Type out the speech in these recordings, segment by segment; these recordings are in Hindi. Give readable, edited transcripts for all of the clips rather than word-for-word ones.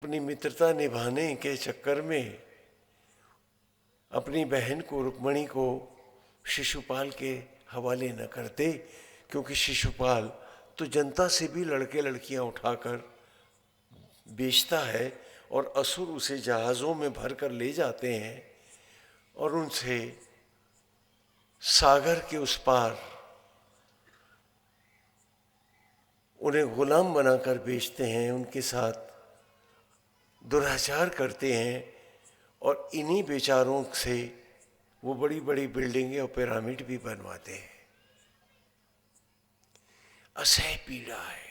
अपनी मित्रता निभाने के चक्कर में अपनी बहन को, रुक्मणी को शिशुपाल के हवाले न करते, क्योंकि शिशुपाल तो जनता से भी लड़के लड़कियां उठाकर बेचता है और असुर उसे जहाज़ों में भर कर ले जाते हैं और उनसे सागर के उस पार उन्हें गुलाम बनाकर बेचते हैं, उनके साथ दुराचार करते हैं और इन्हीं बेचारों से वो बड़ी बड़ी बिल्डिंगें और पिरामिड भी बनवाते हैं। असह्य पीड़ा है,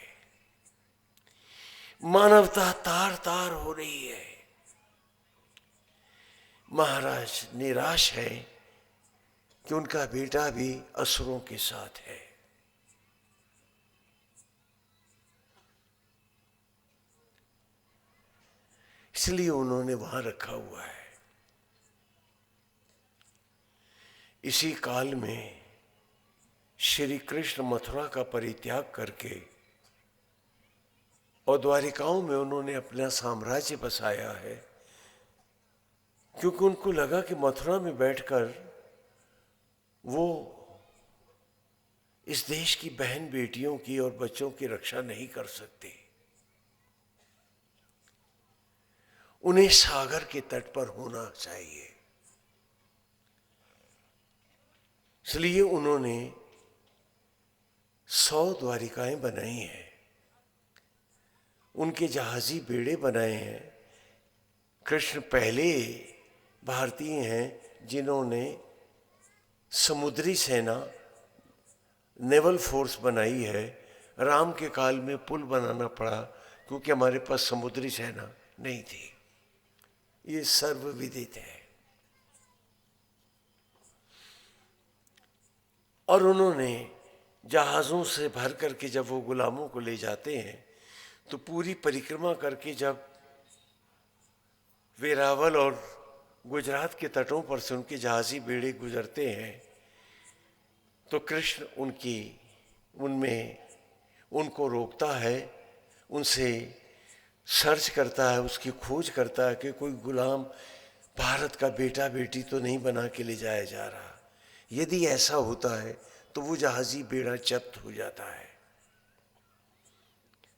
मानवता तार तार हो रही है। महाराज निराश है कि उनका बेटा भी असुरों के साथ है। इसलिए उन्होंने वहां रखा हुआ है। इसी काल में श्री कृष्ण मथुरा का परित्याग करके और द्वारिकाओं में उन्होंने अपना साम्राज्य बसाया है, क्योंकि उनको लगा कि मथुरा में बैठकर वो इस देश की बहन बेटियों की और बच्चों की रक्षा नहीं कर सकते। उन्हें सागर के तट पर होना चाहिए। इसलिए उन्होंने 100 द्वारिकाएं बनाई हैं, उनके जहाजी बेड़े बनाए हैं। कृष्ण पहले भारतीय हैं जिन्होंने समुद्री सेना, नेवल फोर्स बनाई है। राम के काल में पुल बनाना पड़ा क्योंकि हमारे पास समुद्री सेना नहीं थी, ये सर्वविदित है। और उन्होंने जहाज़ों से भर करके जब वो गुलामों को ले जाते हैं तो पूरी परिक्रमा करके जब वेरावल और गुजरात के तटों पर से उनके जहाज़ी बेड़े गुजरते हैं तो कृष्ण उनमें उनको रोकता है, उनसे सर्च करता है, उसकी खोज करता है कि कोई गुलाम भारत का बेटा बेटी तो नहीं बना के ले जाया जा रहा। यदि ऐसा होता है तो वो जहाजी बेड़ा जब्त हो जाता है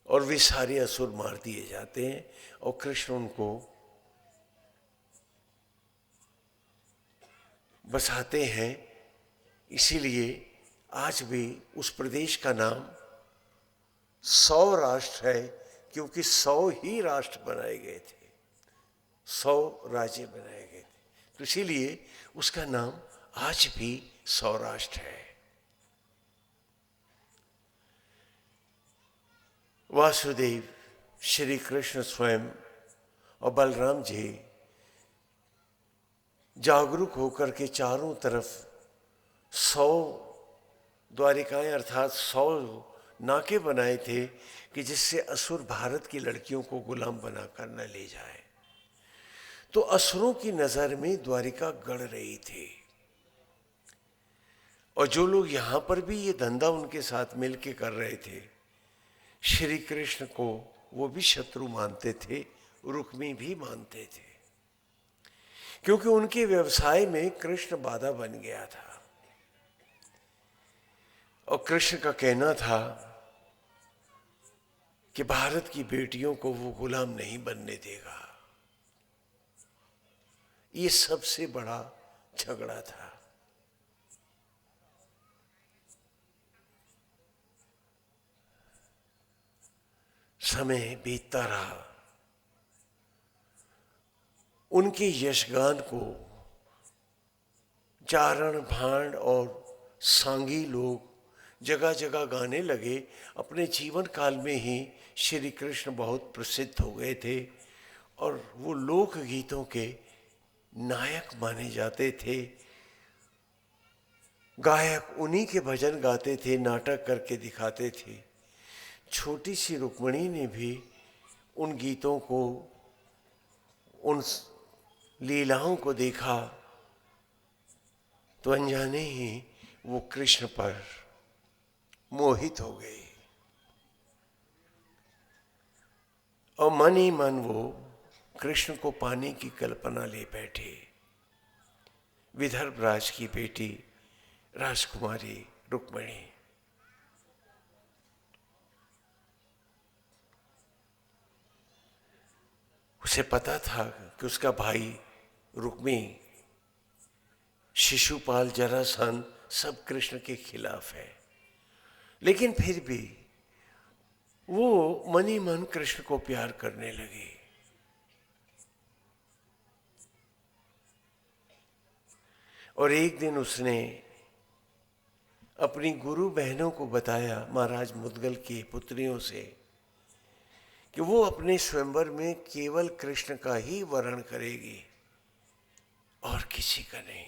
और वे सारे असुर मार दिए जाते हैं और कृष्ण उनको बसाते हैं। इसीलिए आज भी उस प्रदेश का नाम 100 राष्ट्र है, क्योंकि 100 ही राष्ट्र बनाए गए थे, 100 राज्य बनाए गए थे, तो इसीलिए उसका नाम आज भी सौराष्ट्र है। वासुदेव, श्री कृष्ण स्वयं और बलराम जी जागरूक होकर के चारों तरफ 100 द्वारिकाएं अर्थात 100 नाके बनाए थे कि जिससे असुर भारत की लड़कियों को गुलाम बनाकर न ले जाए। तो असुरों की नजर में द्वारिका गड़ रही थी और जो लोग यहां पर भी ये धंधा उनके साथ मिलके कर रहे थे, श्री कृष्ण को वो भी शत्रु मानते थे, रुक्मी भी मानते थे, क्योंकि उनके व्यवसाय में कृष्ण बाधा बन गया था। और कृष्ण का कहना था कि भारत की बेटियों को वो गुलाम नहीं बनने देगा। ये सबसे बड़ा झगड़ा था। समय बीतता रहा, उनके यशगान को चारण, भांड और सांगी लोग जगह जगह गाने लगे। अपने जीवन काल में ही श्री कृष्ण बहुत प्रसिद्ध हो गए थे और वो लोक गीतों के नायक माने जाते थे। गायक उन्हीं के भजन गाते थे, नाटक करके दिखाते थे। छोटी सी रुक्मणी ने भी उन गीतों को, उन लीलाओं को देखा तो अनजाने ही वो कृष्ण पर मोहित हो गई और मन ही मन वो कृष्ण को पाने की कल्पना ले बैठे। विदर्भ राज की बेटी राजकुमारी रुक्मिणी। उसे पता था कि उसका भाई रुक्मी, शिशुपाल, जरासंध सब कृष्ण के खिलाफ है, लेकिन फिर भी वो मन ही मन कृष्ण को प्यार करने लगी। और एक दिन उसने अपनी गुरु बहनों को बताया, महाराज मुद्गल की पुत्रियों से, कि वो अपने स्वयंवर में केवल कृष्ण का ही वरण करेगी और किसी का नहीं।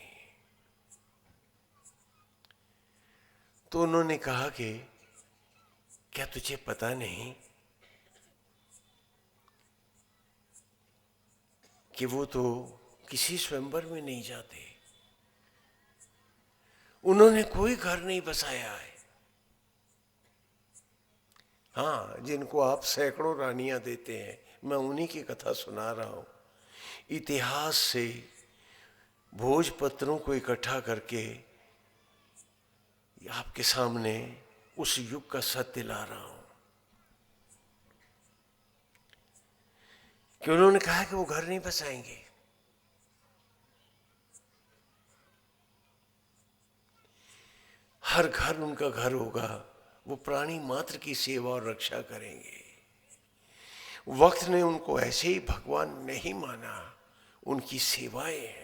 तो उन्होंने कहा कि क्या तुझे पता नहीं कि वो तो किसी स्वयंवर में नहीं जाते, उन्होंने कोई घर नहीं बसाया है। हाँ, जिनको आप सैकड़ों रानियां देते हैं, मैं उन्हीं की कथा सुना रहा हूं। इतिहास से भोजपत्रों को इकट्ठा करके आपके सामने उस युग का सत्य ला रहा हूं कि उन्होंने कहा कि वो घर नहीं बसाएंगे। हर घर उनका घर होगा, वो प्राणी मात्र की सेवा और रक्षा करेंगे। वक्त ने उनको ऐसे ही भगवान नहीं माना, उनकी सेवाएं हैं।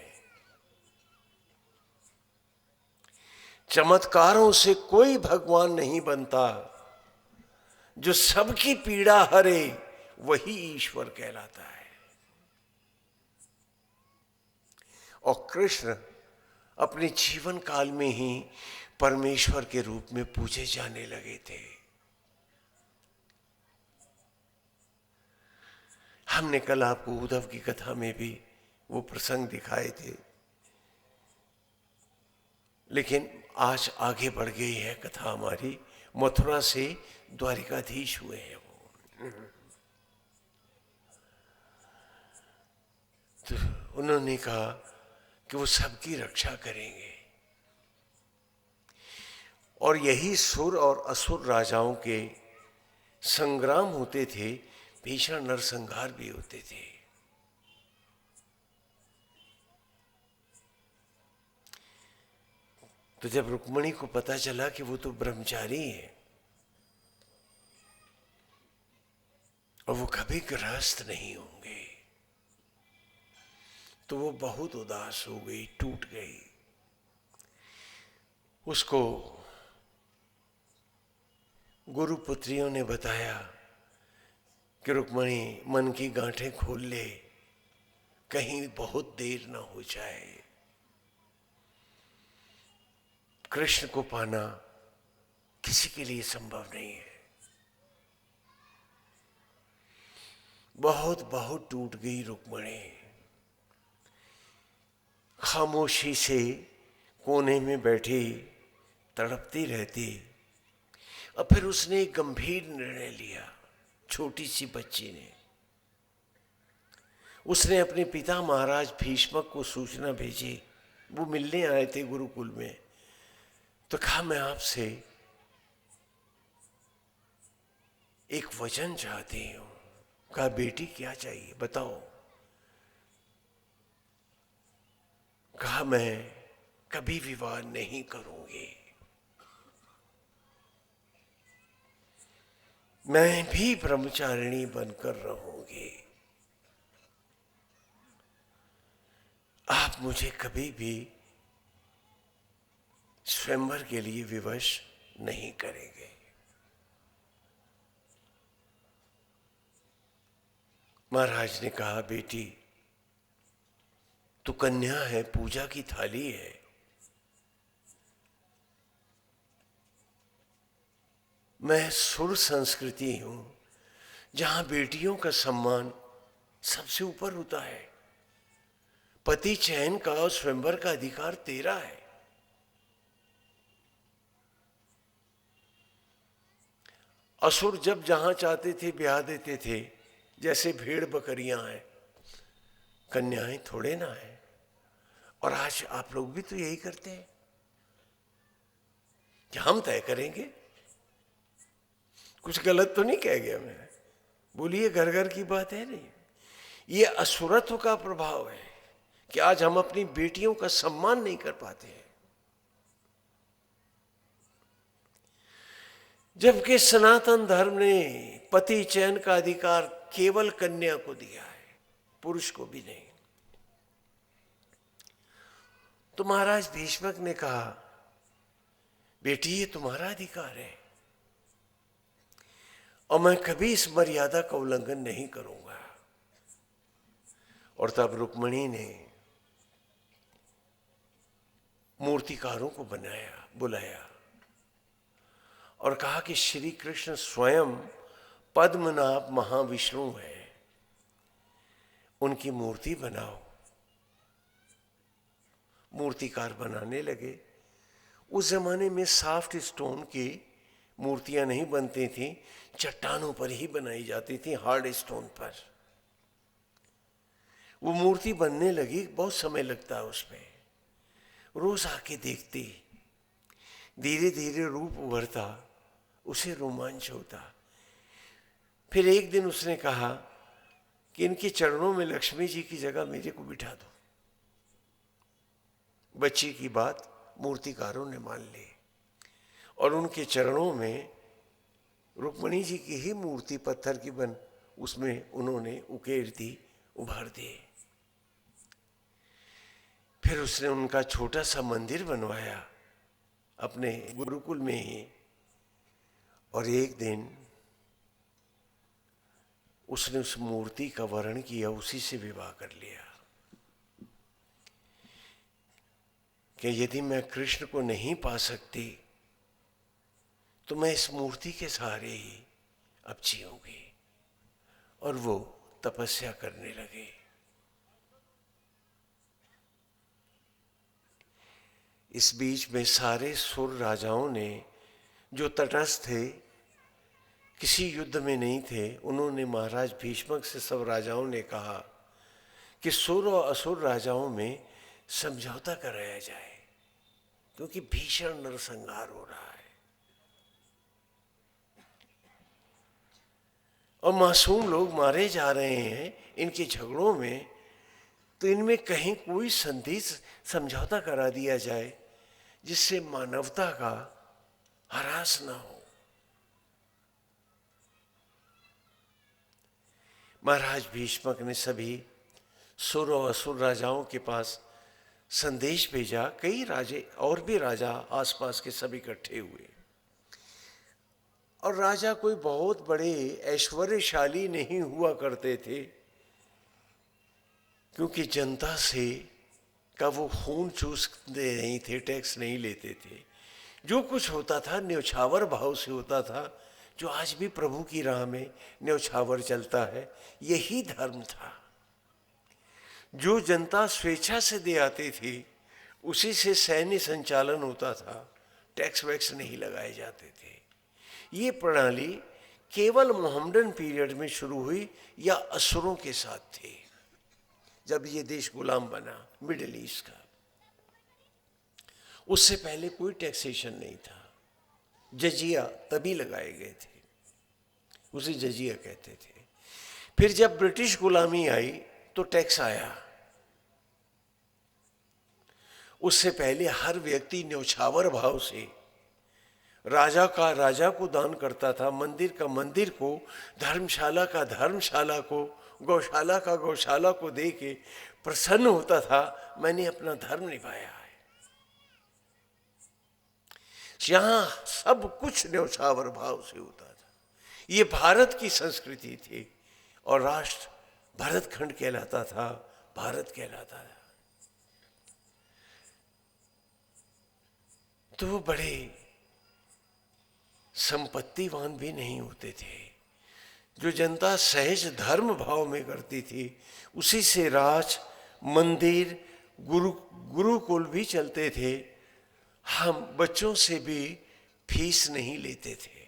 चमत्कारों से कोई भगवान नहीं बनता, जो सबकी पीड़ा हरे वही ईश्वर कहलाता है। और कृष्ण अपने जीवन काल में ही परमेश्वर के रूप में पूजे जाने लगे थे। हमने कल आपको उद्धव की कथा में भी वो प्रसंग दिखाए थे, लेकिन आज आगे बढ़ गई है कथा हमारी। मथुरा से द्वारिकाधीश हुए हैं वो। तो उन्होंने कहा कि वो सबकी रक्षा करेंगे, और यही सुर और असुर राजाओं के संग्राम होते थे, भीषण नरसंहार भी होते थे। तो जब रुक्मिणी को पता चला कि वो तो ब्रह्मचारी है और वो कभी गृहस्थ नहीं होंगे, तो वो बहुत उदास हो गई, टूट गई। उसको गुरु पुत्रियों ने बताया कि रुक्मिणी मन की गांठें खोल ले, कहीं बहुत देर ना हो जाए। कृष्ण को पाना किसी के लिए संभव नहीं है। बहुत बहुत टूट गई रुक्मिणी, खामोशी से कोने में बैठी तड़पती रहती। और फिर उसने एक गंभीर निर्णय लिया। छोटी सी बच्ची ने, उसने अपने पिता महाराज भीष्मक को सूचना भेजी। वो मिलने आए थे गुरुकुल में। तो कहा, मैं आपसे एक वचन चाहती हूं। कहा, बेटी क्या चाहिए बताओ। कहा, मैं कभी विवाह नहीं करूंगी, मैं भी ब्रह्मचारिणी बनकर रहूंगी। आप मुझे कभी भी स्वयंवर के लिए विवश नहीं करेंगे। महाराज ने कहा, बेटी तू कन्या है, पूजा की थाली है, मैं सुर संस्कृति हूं जहां बेटियों का सम्मान सबसे ऊपर होता है। पति चयन का और स्वयंवर का अधिकार तेरा है। असुर जब जहां चाहते थे ब्याह देते थे, जैसे भेड़ बकरियां हैं, कन्याएं थोड़े ना है। और आज आप लोग भी तो यही करते हैं कि हम तय करेंगे। कुछ गलत तो नहीं कह गया मैं? बोलिए, घर घर की बात है नहीं। ये असुरत्व का प्रभाव है कि आज हम अपनी बेटियों का सम्मान नहीं कर पाते हैं, जबकि सनातन धर्म ने पति चयन का अधिकार केवल कन्या को दिया है, पुरुष को भी नहीं। तो महाराज भीष्मक ने कहा, बेटी ये तुम्हारा अधिकार है और मैं कभी इस मर्यादा का उल्लंघन नहीं करूंगा। और तब रुक्मिणी ने मूर्तिकारों को बुलाया और कहा कि श्री कृष्ण स्वयं पद्मनाभ महाविष्णु है, उनकी मूर्ति बनाओ। मूर्तिकार बनाने लगे। उस जमाने में सॉफ्ट स्टोन की मूर्तियां नहीं बनती थी, चट्टानों पर ही बनाई जाती थी, हार्ड स्टोन पर। वो मूर्ति बनने लगी, बहुत समय लगता है उसमें। रोज आके देखती, धीरे धीरे रूप उभरता, उसे रोमांच होता। फिर एक दिन उसने कहा कि इनके चरणों में लक्ष्मी जी की जगह मेरे को बिठा दो। बच्ची की बात मूर्तिकारों ने मान ली और उनके चरणों में रुक्मिणी जी की ही मूर्ति पत्थर की बन उसमें उन्होंने उकेर दी, उभार दी। फिर उसने उनका छोटा सा मंदिर बनवाया अपने गुरुकुल में ही। और एक दिन उसने उस मूर्ति का वर्ण किया, उसी से विवाह कर लिया कि यदि मैं कृष्ण को नहीं पा सकती तो मैं इस मूर्ति के सहारे ही अब जीऊंगी। और वो तपस्या करने लगे। इस बीच में सारे सुर राजाओं ने, जो तटस्थ थे, किसी युद्ध में नहीं थे, उन्होंने महाराज भीष्मक से सब राजाओं ने कहा कि सुर और असुर राजाओं में समझौता कराया जाए, क्योंकि भीषण नरसंहार हो रहा है और मासूम लोग मारे जा रहे हैं इनके झगड़ों में। तो इनमें कहीं कोई संधि समझौता करा दिया जाए जिससे मानवता का ह्रास ना हो। महाराज भीष्मक ने सभी सुर और असुर राजाओं के पास संदेश भेजा। कई राजे और भी राजा आसपास के सब इकट्ठे हुए और राजा कोई बहुत बड़े ऐश्वर्यशाली नहीं हुआ करते थे, क्योंकि जनता से का वो खून चूसते नहीं थे, टैक्स नहीं लेते थे। जो कुछ होता था न्यौछावर भाव से होता था, जो आज भी प्रभु की राह में न्यौछावर चलता है। यही धर्म था। जो जनता स्वेच्छा से दे आती थी उसी से सैन्य संचालन होता था, टैक्स वैक्स नहीं लगाए जाते थे। ये प्रणाली केवल मोहम्मदन पीरियड में शुरू हुई या असुरों के साथ थी, जब ये देश गुलाम बना मिडिल ईस्ट का। उससे पहले कोई टैक्सेशन नहीं था। जजिया तभी लगाए गए थे, उसे जजिया कहते थे। फिर जब ब्रिटिश गुलामी आई तो टैक्स आया। उससे पहले हर व्यक्ति न्यौछावर भाव से राजा का राजा को दान करता था, मंदिर का मंदिर को, धर्मशाला का धर्मशाला को, गौशाला का गौशाला को दे के प्रसन्न होता था, मैंने अपना धर्म निभाया है। यहां सब कुछ न्यौछावर भाव से होता था। ये भारत की संस्कृति थी और राष्ट्र भरत खंड कहलाता था, भारत कहलाता था। तो वो बड़े संपत्तिवान भी नहीं होते थे। जो जनता सहज धर्म भाव में करती थी उसी से राज, मंदिर, गुरुकुल भी चलते थे। हम बच्चों से भी फीस नहीं लेते थे।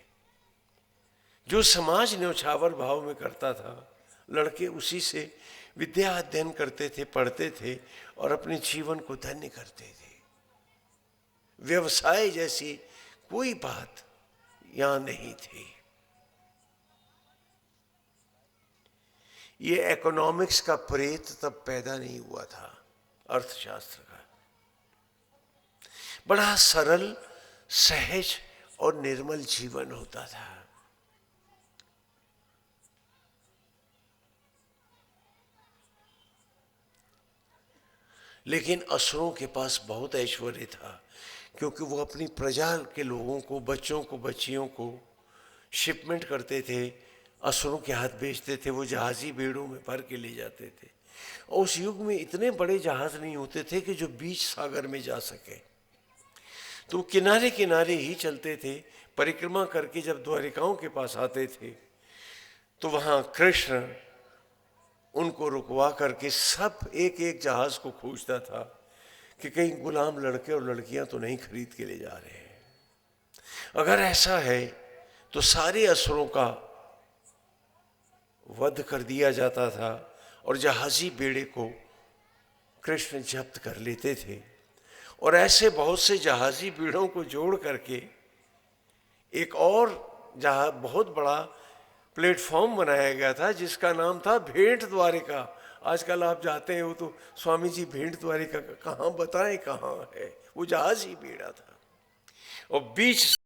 जो समाज न्यौछावर भाव में करता था लड़के उसी से विद्या अध्ययन करते थे, पढ़ते थे और अपने जीवन को धन्य करते थे। व्यवसाय जैसी कोई बात यहां नहीं थी। ये इकोनॉमिक्स का प्रेत तब पैदा नहीं हुआ था, अर्थशास्त्र का। बड़ा सरल, सहज और निर्मल जीवन होता था। लेकिन असुरों के पास बहुत ऐश्वर्य था, क्योंकि वो अपनी प्रजा के लोगों को, बच्चों को, बच्चियों को शिपमेंट करते थे, असुरों के हाथ बेचते थे। वो जहाजी बेड़ों में भर के ले जाते थे। और उस युग में इतने बड़े जहाज नहीं होते थे कि जो बीच सागर में जा सके, तो वो किनारे किनारे ही चलते थे। परिक्रमा करके जब द्वारिकाओं के पास आते थे तो वहाँ कृष्ण उनको रुकवा करके सब एक एक जहाज को खोजता था कि कहीं गुलाम लड़के और लड़कियां तो नहीं खरीद के ले जा रहे हैं। अगर ऐसा है तो सारे असुरों का वध कर दिया जाता था और जहाजी बेड़े को कृष्ण जब्त कर लेते थे। और ऐसे बहुत से जहाजी बेड़ों को जोड़ करके एक और बहुत बड़ा प्लेटफॉर्म बनाया गया था, जिसका नाम था भेंट द्वारिका। आजकल आप जाते हैं वो तो स्वामी जी भेंट द्वारिका कहाँ बताएं कहाँ है, वो जहाज ही बेड़ा था। और बीच